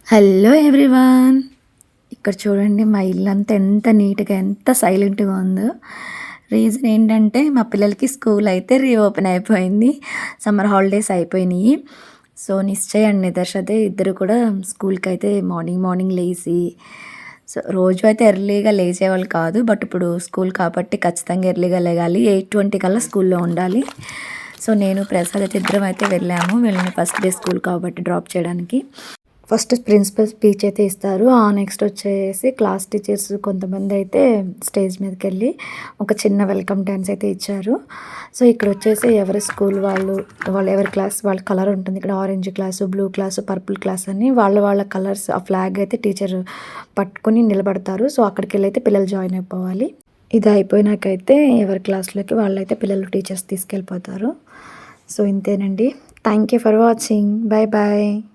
Hello everyone. ఇక్కడ చూడండి మా ఇల్లంతా ఎంత నీట్‌గా, ఎంత సైలెంట్‌గా ఉందో. రీజన్ ఏంటంటే మా పిల్లలకి స్కూల్ అయితే రీఓపెన్ అయిపోయింది. సమ్మర్ హాలిడేస్ అయిపోయినాయి. సో, నిశ్చయ్ అండ్ నిదర్శ్ అయితే ఇద్దరు కూడా స్కూల్‌కైతే మార్నింగ్ మార్నింగ్ లేసి సో, రోజు అయితే ఎర్లీగా లేచేవాళ్ళు కాదు. బట్ ఇప్పుడు స్కూల్ కాబట్టి ఖచ్చితంగా ఎర్లీగా లెగాలి. 8:20 కల్లా స్కూల్‌లో ఉండాలి. సో, నేను ప్రసాద్ అయితే ఇద్దరం అయితే వెళ్ళాము. వీళ్ళని ఫస్ట్ డే స్కూల్ కాబట్టి డ్రాప్ చేయడానికి. ఫస్ట్ ప్రిన్సిపల్ స్పీచ్ అయితే ఇస్తారు. నెక్స్ట్ వచ్చేసి క్లాస్ టీచర్స్ కొంతమంది అయితే స్టేజ్ మీదకెళ్ళి ఒక చిన్న వెల్కమ్ డాన్స్ అయితే ఇచ్చారు. సో, ఇక్కడ వచ్చేసి ఎవరి స్కూల్ వాళ్ళు ఎవరి క్లాస్ వాళ్ళ కలర్ ఉంటుంది. ఇక్కడ orange class, blue class, purple class అని వాళ్ళ కలర్స్ ఆ ఫ్లాగ్ అయితే టీచర్ పట్టుకొని నిలబడతారు. సో, అక్కడికెళ్ళి అయితే పిల్లలు జాయిన్ అయిపోవాలి. ఇది అయిపోయినాకైతే ఎవరి క్లాస్‌లోకి వాళ్ళైతే పిల్లలు టీచర్స్ తీసుకెళ్ళిపోతారు. సో, ఇంతేనండి. Thank you for watching. Bye bye.